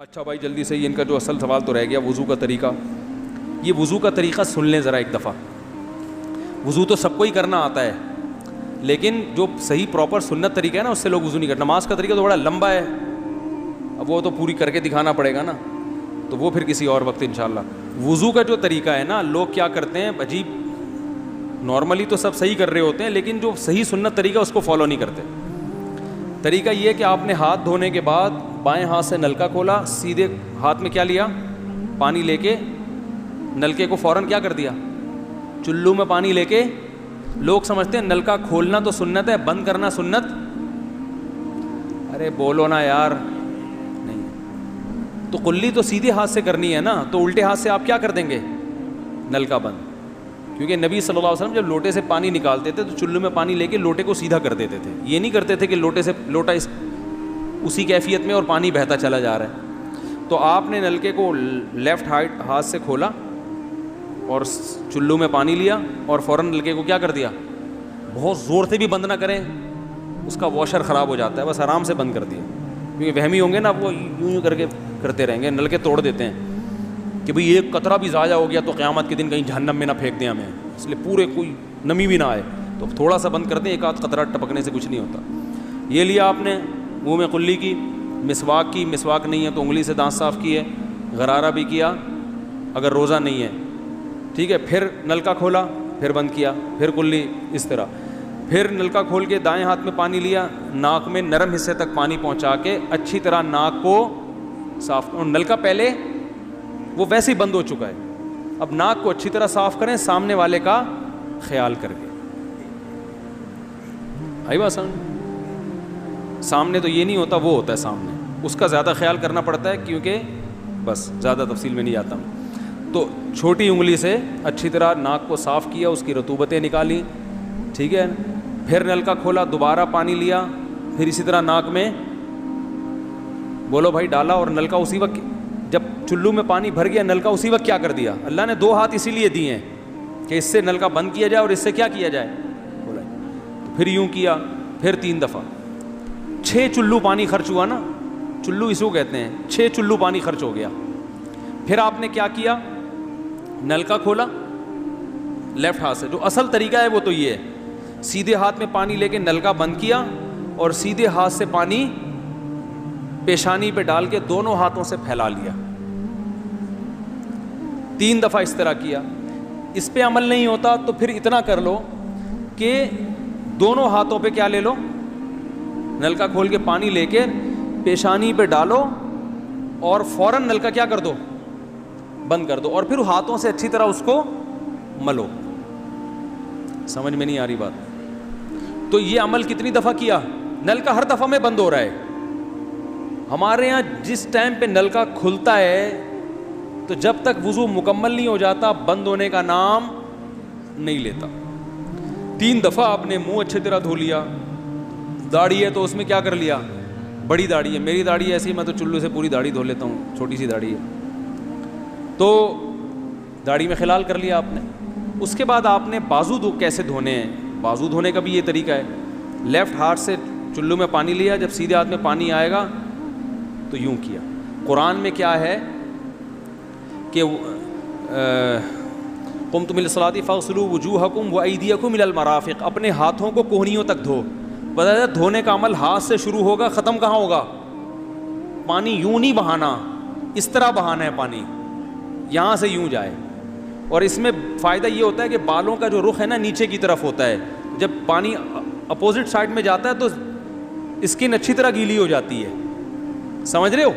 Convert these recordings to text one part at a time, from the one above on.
اچھا بھائی جلدی سے ان کا جو اصل سوال تو رہ گیا وضو کا طریقہ. یہ وضو کا طریقہ سن لیں ذرا ایک دفعہ. وضو تو سب کو ہی کرنا آتا ہے, لیکن جو صحیح پراپر سنت طریقہ ہے نا اس سے لوگ وضو نہیں کرتے. نماز کا طریقہ تو بڑا لمبا ہے, اب وہ تو پوری کر کے دکھانا پڑے گا نا, تو وہ پھر کسی اور وقت انشاءاللہ. وضو کا جو طریقہ ہے نا, لوگ کیا کرتے ہیں عجیب, نارملی تو سب صحیح کر رہے ہوتے ہیں لیکن جو صحیح سنت طریقہ اس کو فالو نہیں کرتے. طریقہ یہ ہے کہ آپ نے ہاتھ دھونے کے بعد بائیں ہاتھ سے نلکا کھولا, سیدھے ہاتھ میں کیا لیا, پانی لے کے نلکے کو فوراً کیا کر دیا, چلو میں پانی لے کے. لوگ سمجھتے ہیں نلکا کھولنا تو سنت ہے, بند کرنا سنت. ارے بولو نا یار, نہیں تو کلی تو سیدھے ہاتھ سے کرنی ہے نا, تو الٹے ہاتھ سے آپ کیا کر دیں گے, نلکا بند. کیونکہ نبی صلی اللہ علیہ وسلم جب لوٹے سے پانی نکالتے تھے تو چلو میں پانی لے کے لوٹے کو سیدھا کر دیتے تھے. یہ نہیں کرتے تھے کہ لوٹے سے لوٹا اسی کیفیت میں اور پانی بہتا چلا جا رہا ہے. تو آپ نے نلکے کو لیفٹ ہاتھ سے کھولا اور چلو میں پانی لیا اور فوراً نلکے کو کیا کر دیا. بہت زور سے بھی بند نہ کریں, اس کا واشر خراب ہو جاتا ہے, بس آرام سے بند کر دیا. کیونکہ وہمی ہوں گے نا, وہ یوں کر کے کرتے رہیں گے, نلکے توڑ دیتے ہیں کہ بھئی ایک قطرہ بھی ضائع ہو گیا تو قیامت کے دن کہیں جہنم میں نہ پھینک دیں ہمیں, اس لیے پورے کوئی نمی بھی نہ آئے, تو تھوڑا سا بند کر دیں, ایک آدھ قطرہ ٹپکنے سے کچھ نہیں ہوتا. یہ لیا آپ نے, منہ میں کلی کی, مسواک کی, مسواک نہیں ہے تو انگلی سے دانت صاف کیے, غرارہ بھی کیا اگر روزہ نہیں ہے, ٹھیک ہے. پھر نلکا کھولا, پھر بند کیا, پھر کلی, اس طرح. پھر نلکا کھول کے دائیں ہاتھ میں پانی لیا, ناک میں نرم حصے تک پانی پہنچا کے اچھی طرح ناک کو صاف. اور نلکا پہلے وہ ویسے ہی بند ہو چکا ہے, اب ناک کو اچھی طرح صاف کریں سامنے والے کا خیال کر کے. آئی بات سمجھ؟ سامنے تو یہ نہیں ہوتا, وہ ہوتا ہے سامنے, اس کا زیادہ خیال کرنا پڑتا ہے کیونکہ بس زیادہ تفصیل میں نہیں جاتا ہوں. تو چھوٹی انگلی سے اچھی طرح ناک کو صاف کیا, اس کی رطوبتیں نکالیں, ٹھیک ہے. پھر نلکا کھولا, دوبارہ پانی لیا, پھر اسی طرح ناک میں بولو بھائی ڈالا, اور نلکا اسی وقت جب چلو میں پانی بھر گیا نلکا اسی وقت کیا کر دیا. اللہ نے 2 ہاتھ اسی لیے دیے ہیں کہ اس سے نلکا بند کیا جائے اور اس سے کیا کیا جائے, بولا. تو پھر یوں کیا, پھر 3 دفعہ. 6 چلو پانی خرچ ہوا نا, چلو اس کو کہتے ہیں, 6 چلو پانی خرچ ہو گیا. پھر آپ نے کیا کیا, نلکا کھولا لیفٹ ہاتھ سے. جو اصل طریقہ ہے وہ تو یہ ہے, سیدھے ہاتھ میں پانی لے کے نلکا بند کیا اور سیدھے ہاتھ سے پانی پیشانی پہ ڈال کے دونوں ہاتھوں سے پھیلا لیا. 3 دفعہ اس طرح کیا. اس پہ عمل نہیں ہوتا تو پھر اتنا کر لو کہ دونوں ہاتھوں پہ کیا لے لو, نلکا کھول کے پانی لے کے پیشانی پہ ڈالو اور فوراً نلکا کیا کر دو, بند کر دو, اور پھر ہاتھوں سے اچھی طرح اس کو ملو. سمجھ میں نہیں آ رہی بات؟ تو یہ عمل کتنی دفعہ کیا, نلکا ہر دفعہ میں بند ہو رہا ہے. ہمارے ہاں جس ٹائم پہ نلکا کھلتا ہے تو جب تک وضو مکمل نہیں ہو جاتا بند ہونے کا نام نہیں لیتا. 3 دفعہ آپ نے منہ اچھی طرح دھو لیا. داڑھی ہے تو اس میں کیا کر لیا, بڑی داڑھی ہے, میری داڑھی ایسی, میں تو چلو سے پوری داڑھی دھو لیتا ہوں, چھوٹی سی داڑھی ہے, تو داڑھی میں خلال کر لیا آپ نے. اس کے بعد آپ نے بازو کیسے دھونے ہیں, بازو دھونے کا بھی یہ طریقہ ہے. لیفٹ ہاتھ سے چلو میں پانی لیا, جب سیدھے ہاتھ میں پانی آئے گا تو یوں کیا. قرآن میں کیا ہے کہ قمتم الی الصلاۃ فاغسلوا وجوہکم وایدیکم الی المرافق, اپنے ہاتھوں کو کوہنیوں تک دھو. بتایا دھونے کا عمل ہاتھ سے شروع ہوگا, ختم کہاں ہوگا, پانی یوں نہیں بہانا, اس طرح بہانا ہے پانی, یہاں سے یوں جائے. اور اس میں فائدہ یہ ہوتا ہے کہ بالوں کا جو رخ ہے نا نیچے کی طرف ہوتا ہے, جب پانی اپوزٹ سائڈ میں جاتا ہے تو اسکن اچھی طرح گیلی ہو جاتی ہے, سمجھ رہے ہو.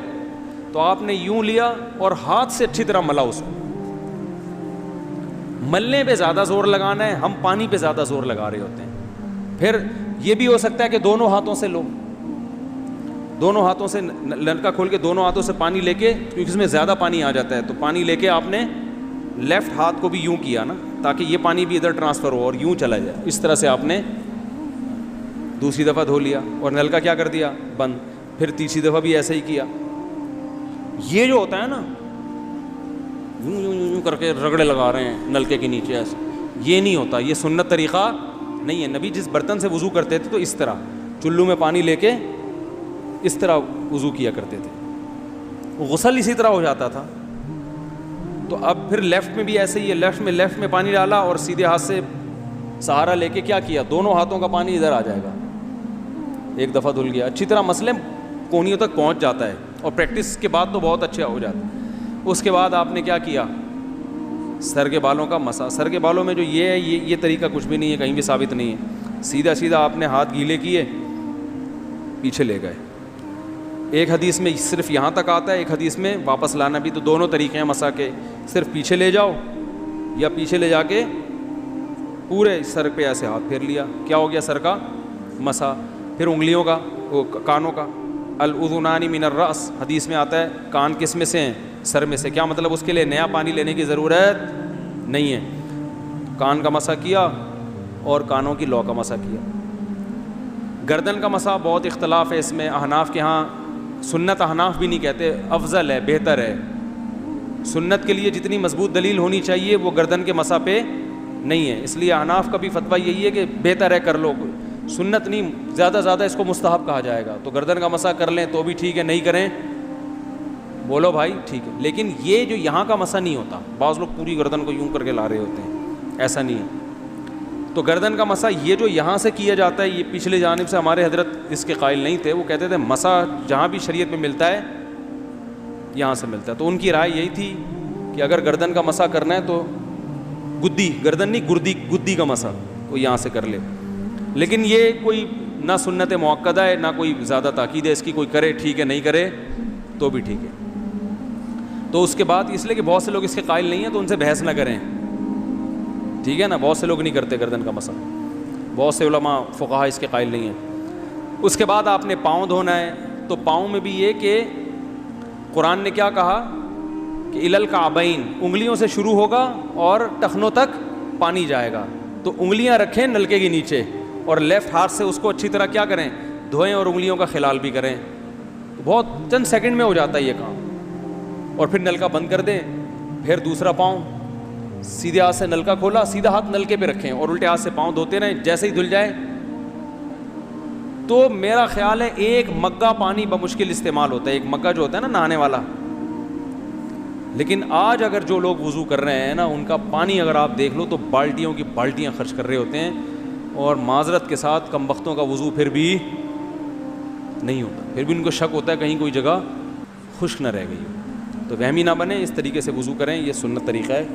تو آپ نے یوں لیا اور ہاتھ سے اچھی طرح ملا اس کو. ملنے پہ زیادہ زور لگانا ہے, ہم پانی پہ زیادہ زور لگا رہے ہوتے ہیں. پھر یہ بھی ہو سکتا ہے کہ دونوں ہاتھوں سے لو, دونوں ہاتھوں سے نلکا کھول کے دونوں ہاتھوں سے پانی لے کے, کیونکہ اس میں زیادہ پانی آ جاتا ہے, تو پانی لے کے آپ نے لیفٹ ہاتھ کو بھی یوں کیا نا, تاکہ یہ پانی بھی ادھر ٹرانسفر ہو اور یوں چلا جائے. اس طرح سے آپ نے دوسری دفعہ دھو لیا اور نلکا کیا کر دیا, بند. پھر تیسری دفعہ بھی ایسے ہی کیا. یہ جو ہوتا ہے نا یوں یوں یوں کر کے رگڑے لگا رہے ہیں نلکے کے نیچے ایسے, یہ نہیں ہوتا, یہ سنت طریقہ نہیں ہے. نبی جس برتن سے وضو کرتے تھے تو اس طرح چلو میں پانی لے کے اس طرح وضو کیا کرتے تھے. غسل اسی طرح ہو جاتا تھا. تو اب پھر لیفٹ میں بھی ایسے ہی ہے, لیفٹ میں پانی ڈالا اور سیدھے ہاتھ سے سہارا لے کے کیا کیا, دونوں ہاتھوں کا پانی ادھر آ جائے گا, ایک دفعہ دھل گیا, اچھی طرح مسئلے کونیوں تک پہنچ جاتا ہے, اور پریکٹس کے بعد تو بہت اچھا ہو جاتا ہے. اس کے بعد آپ نے کیا کیا, سر کے بالوں کا مسا. سر کے بالوں میں جو یہ ہے, یہ طریقہ کچھ بھی نہیں ہے, کہیں بھی ثابت نہیں ہے. سیدھا آپ نے ہاتھ گیلے کیے, پیچھے لے گئے. ایک حدیث میں صرف یہاں تک آتا ہے, ایک حدیث میں واپس لانا بھی. تو دونوں طریقے ہیں مسا کے, صرف پیچھے لے جاؤ یا پیچھے لے جا کے پورے سر پہ ایسے ہاتھ پھیر لیا, کیا ہو گیا, سر کا مسا. پھر انگلیوں کا, کانوں کا, الاذنان من الراس, حدیث میں آتا ہے کان کس میں سے ہیں, سر میں سے. کیا مطلب, اس کے لیے نیا پانی لینے کی ضرورت نہیں ہے. کان کا مسا کیا اور کانوں کی لو کا مسا کیا. گردن کا مسا بہت اختلاف ہے اس میں. احناف کے ہاں سنت, احناف بھی نہیں کہتے, افضل ہے, بہتر ہے. سنت کے لیے جتنی مضبوط دلیل ہونی چاہیے وہ گردن کے مسا پہ نہیں ہے, اس لیے احناف کا بھی فتویٰ یہی ہے کہ بہتر ہے, کر لو. سنت نہیں, زیادہ اس کو مستحب کہا جائے گا. تو گردن کا مسا کر لیں تو بھی ٹھیک ہے, نہیں کریں بولو بھائی ٹھیک ہے. لیکن یہ جو یہاں کا مسا نہیں ہوتا, بعض لوگ پوری گردن کو یوں کر کے لا رہے ہوتے ہیں, ایسا نہیں ہے. تو گردن کا مسا یہ جو یہاں سے کیا جاتا ہے, یہ پچھلے جانب سے ہمارے حضرت اس کے قائل نہیں تھے. وہ کہتے تھے مسا جہاں بھی شریعت میں ملتا ہے یہاں سے ملتا ہے. تو ان کی رائے یہی تھی کہ اگر گردن کا مسا کرنا ہے تو گدی, گردن نہیں گدی کا مسا, وہ یہاں سے کر لے. لیکن یہ کوئی نہ سنت مؤکدہ ہے نہ کوئی زیادہ تاکید ہے اس کی, کوئی کرے ٹھیک ہے, نہیں کرے تو بھی ٹھیک ہے. تو اس کے بعد اس لیے کہ بہت سے لوگ اس کے قائل نہیں ہیں تو ان سے بحث نہ کریں, ٹھیک ہے نا. بہت سے لوگ نہیں کرتے گردن کا مسا, بہت سے علماء فقہاء اس کے قائل نہیں ہیں. اس کے بعد آپ نے پاؤں دھونا ہے. تو پاؤں میں بھی یہ کہ قرآن نے کیا کہا کہ الی الکعبین, انگلیوں سے شروع ہوگا اور ٹخنوں تک پانی جائے گا. تو انگلیاں رکھیں نلکے کے نیچے اور لیفٹ ہاتھ سے اس کو اچھی طرح کیا کریں, دھوئیں, اور انگلیوں کا خلال بھی کریں. بہت چند سیکنڈ میں ہو جاتا ہے یہ کام. اور پھر نلکا بند کر دیں. پھر دوسرا پاؤں, سیدھے ہاتھ سے نلکا کھولا, سیدھا ہاتھ نلکے پہ رکھیں اور الٹے ہاتھ سے پاؤں دھوتے رہیں. جیسے ہی دھل جائے تو میرا خیال ہے ایک مگا پانی بمشکل استعمال ہوتا ہے, ایک مگا جو ہوتا ہے نا نہانے والا. لیکن آج اگر جو لوگ وضو کر رہے ہیں نا, ان کا پانی اگر آپ دیکھ لو تو بالٹیوں کی بالٹیاں خرچ کر رہے ہوتے ہیں, اور معذرت کے ساتھ کم بختوں کا وضو پھر بھی نہیں ہوتا. پھر بھی ان کو شک ہوتا ہے کہیں کوئی جگہ خشک نہ رہ گئی ہو. تو وہمی نہ بنے, اس طریقے سے وضو کریں, یہ سنت طریقہ ہے.